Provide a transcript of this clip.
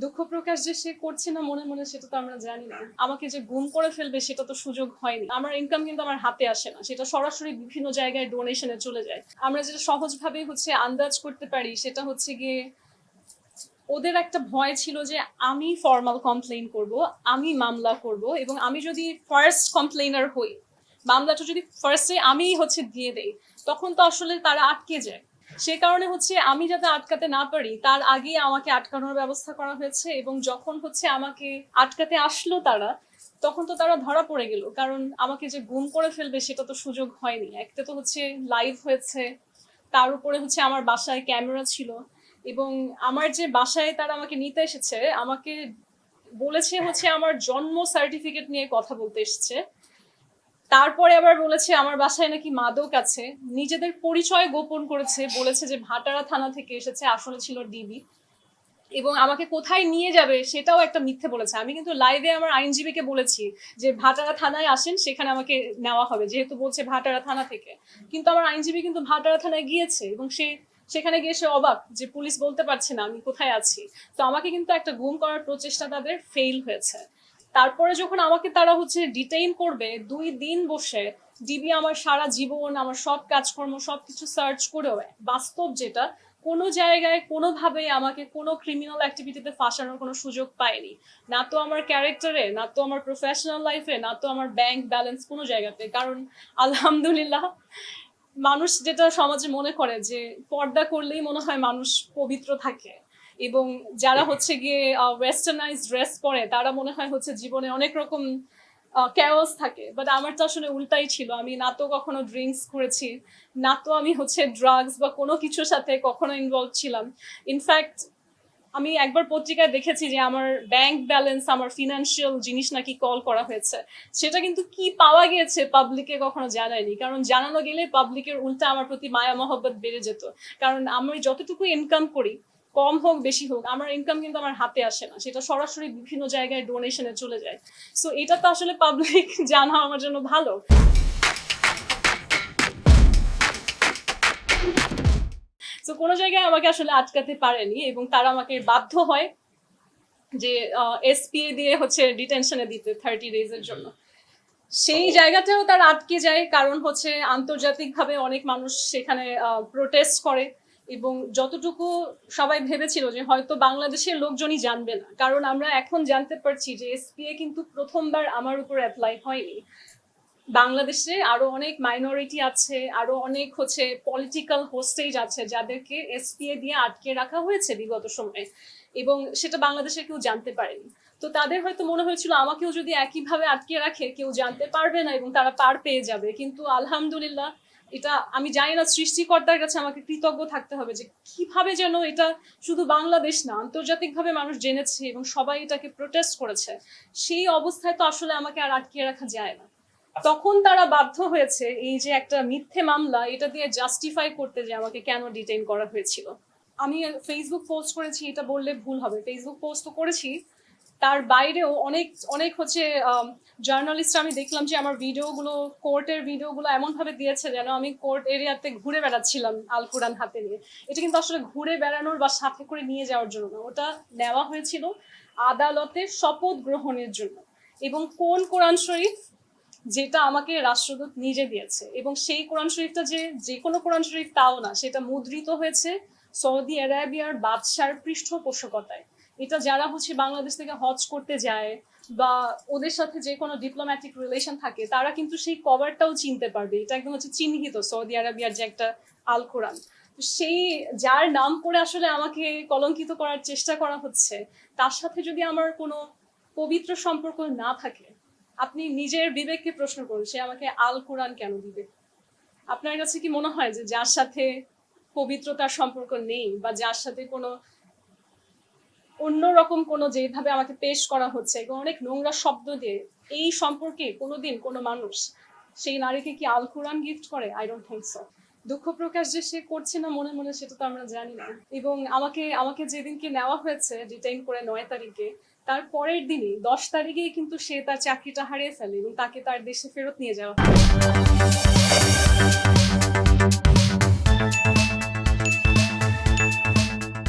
দুঃখ প্রকাশ যে সে করছে না মনে মনে সেটা তো আমরা জানি না। আমাকে যে গুম করে ফেলবে সেটা তো সুযোগ হয়নি। আমার ইনকাম কিন্তু আমার হাতে আসে না, সেটা সরাসরি বিভিন্ন জায়গায় ডোনেশনে চলে যায়। আমরা যেটা সহজভাবে আন্দাজ করতে পারি সেটা হচ্ছে গিয়ে ওদের একটা ভয় ছিল যে আমি ফর্মাল কমপ্লেইন করব, আমি মামলা করব, এবং আমি যদি ফার্স্ট কমপ্লেইনার হই, মামলাটা যদি ফার্স্টে আমি দিয়ে দেই, তখন তো আসলে তারা আটকে যায়। সে কারণে আমি যাতে আটকাতে না পারি তার আগে আমাকে আটকানোর ব্যবস্থা করা হয়েছে। এবং যখন আমাকে আটকাতে আসলো তারা, তখন তো তারা ধরা পড়ে গেল, কারণ আমাকে যে গুম করে ফেলবে সেটা তো সুযোগ হয়নি। একটা তো লাইভ হয়েছে, তার উপরে আমার বাসায় ক্যামেরা ছিল, এবং আমার যে বাসায় তারা আমাকে নিতে এসেছে, আমাকে বলেছে আমার জন্ম সার্টিফিকেট নিয়ে কথা বলতে এসেছে। তারপরে আবার বলেছে আমার বাসায় নাকি মাদক আছে। নিজেদের পরিচয় গোপন করেছে, বলেছে যে ভাটারা থানা থেকে এসেছে, আসলে ছিল ডিবি। এবং আমাকে কোথায় নিয়ে যাবে সেটাও একটা মিথ্যে বলেছে। আমি কিন্তু লাইভে আমার আইনজীবীকে বলেছি যে ভাটারা থানায় আসেন, সেখানে আমাকে নেওয়া হবে, যেহেতু বলছে ভাটারা থানা থেকে। কিন্তু আমার আইনজীবী কিন্তু ভাটারা থানায় গিয়েছে, এবং সেখানে গিয়ে সে অবাক যে পুলিশ বলতে পারছে না আমি কোথায় আছি। তো আমাকে কিন্তু একটা গুম করার প্রচেষ্টা তাদের ফেইল হয়েছে। তারপরে যখন আমাকে তারা ডিটেইন করবে 2 দিন বসে, ডিবি আমার সারা জীবন, আমার সব কাজকর্ম সবকিছু সার্চ করেও বাস্তব যেটা, কোনো জায়গায় কোনোভাবেই আমাকে কোনো ক্রিমিনাল অ্যাক্টিভিটিতে ফাঁসানোর কোনো সুযোগ পায়নি। না তো আমার ক্যারেক্টারে, না তো আমার প্রফেশনাল লাইফে, না তো আমার ব্যাংক ব্যালেন্স কোনো জায়গাতে। কারণ আলহামদুলিল্লাহ, মানুষ যেটা সমাজে মনে করে যে পর্দা করলেই মনে হয় মানুষ পবিত্র থাকে, এবং যারা গিয়ে ওয়েস্টার্নাইজ ড্রেস পরে তারা মনে হয় জীবনে অনেক রকম ক্যাওস থাকে। বাট আমার তো আসলে উল্টাই ছিল। আমি না তো কখনো ড্রিঙ্কস করেছি, না তো আমি ড্রাগস বা কোনো কিছুর সাথে কখনো ইনভলভ ছিলাম। ইনফ্যাক্ট আমি একবার পত্রিকায় দেখেছি যে আমার ব্যাংক ব্যালেন্স, আমার ফিনান্সিয়াল জিনিস নাকি কল করা হয়েছে। সেটা কিন্তু কি পাওয়া গিয়েছে পাবলিকে কখনো জানায়নি, কারণ জানানো গেলে পাবলিকের উল্টা আমার প্রতি মায়া মহব্বত বেড়ে যেত। কারণ আমি যতটুকু ইনকাম করি, কম হোক বেশি হোক, আমার ইনকাম কিন্তু আমার হাতে আসে না, সেটা সরাসরি বিভিন্ন জায়গায় ডোনেশনে চলে যায়। সো এটা তো আসলে পাবলিক জানা আমার জন্য ভালো। তো কোনো জায়গায় আমাকে আসলে আটকাতে পারেনি, এবং তারা আমাকে বাধ্য হয় যে এসপিএ দিয়ে ডিটেনশনে দিতে 30 ডেজের জন্য। সেই জায়গাটাও তার আটকে যায়, কারণ আন্তর্জাতিকভাবে অনেক মানুষ সেখানে প্রোটেস্ট করে। এবং যতটুকু সবাই ভেবেছিল যে হয়তো বাংলাদেশের লোকজনই জানবে না, কারণ আমরা এখন জানতে পারছি যে এসপিএ কিন্তু প্রথমবার আমার উপর অ্যাপ্লাই হয়নি। বাংলাদেশে আরো অনেক মাইনরিটি আছে, আরো অনেক পলিটিক্যাল হোস্টেজ আছে যাদেরকে এসপিএ দিয়ে আটকে রাখা হয়েছে বিগত সময়ে, এবং সেটা বাংলাদেশে কেউ জানতে পারেনি। তো তাদের হয়তো মনে হয়েছিল আমাকেও যদি একইভাবে আটকে রাখে কেউ জানতে পারবে না এবং তারা পার পেয়ে যাবে। কিন্তু আলহামদুলিল্লাহ, এটা আমি জানি না, সৃষ্টিকর্তার কাছে আমাকে কৃতজ্ঞ থাকতে হবে যে কিভাবে যেন এটা শুধু বাংলাদেশ না, আন্তর্জাতিকভাবে মানুষ জেনেছে এবং সবাই এটাকে প্রোটেস্ট করেছে। সেই অবস্থায় তো আসলে আমাকে আর আটকে রাখা যায় না। তখন তারা বাধ্য হয়েছে এই যে একটা মিথ্যে মামলা, এটা দিয়ে জাস্টিফাই করতে যে আমাকে কেন ডিটেইন করা হয়েছিল। আমি ফেসবুক পোস্ট করেছি এটা বললে ভুল হবে, ফেসবুক পোস্ট তো করেছি, তার বাইরেও অনেক অনেক জার্নালিস্ট আমি দেখলাম যে আমার ভিডিওগুলো, কোর্টের ভিডিওগুলো এমন ভাবে দিয়েছে যেন আমি কোর্ট এরিয়াতে ঘুরে বেড়াচ্ছিলাম আল কোরআন হাতে নিয়ে। এটা কিন্তু আসলে ঘুরে বেড়ানোর বা সাথে করে নিয়ে যাওয়ার জন্য না, ওটা নেওয়া হয়েছিল আদালতে শপথ গ্রহণের জন্য। এবং কোন কোরআন শরীফ, যেটা আমাকে রাষ্ট্রদূত নিজে দিয়েছে, এবং সেই কোরআন শরীফটা যে কোনো কোরআন শরীফ তাও না, সেটা মুদ্রিত হয়েছে সৌদি আরাবিয়ার বাদশার পৃষ্ঠপোষকতায়। এটা যারা বাংলাদেশ থেকে হজ করতে যায় বা ওদের সাথে যে কোনো ডিপ্লোম্যাটিক রিলেশন থাকে, তারা কিন্তু সেই কভারটাও চিনতে পারবে। এটা একদম চিহ্নিত সৌদি আরাবিয়ার যে একটা আল কোরআন। সেই যার নাম করে আসলে আমাকে কলঙ্কিত করার চেষ্টা করা হচ্ছে, তার সাথে যদি আমার কোনো পবিত্র সম্পর্ক না থাকে, আপনি নিজের বিবেককে প্রশ্ন করুন, সে আমাকে আল কোরআন কেন দিবে? আপনার কাছে কি মনে হয় যে যার সাথে পবিত্রতার সম্পর্ক নেই, বা যার সাথে কোনো অন্যরকম কোনো, যেভাবে আমাকে পেশ করা হচ্ছে এবং অনেক নোংরা শব্দ দিয়ে, এই সম্পর্কে কোনোদিন কোনো মানুষ সেই নারীকে কি আল কোরআন গিফট করে? I don't think so. দুঃখ প্রকাশ যে সে করছে না মনে মনে সেটা তো আমরা জানি না। এবং আমাকে আমাকে যেদিনকে নেওয়া হয়েছে ডিটেইন করে 9 তারিখে, তার পরের দিনই 10 তারিখেই কিন্তু সে তার চাকরিটা হারিয়ে ফেলে এবং তাকে তার দেশে ফেরত নিয়ে যাওয়া হয়।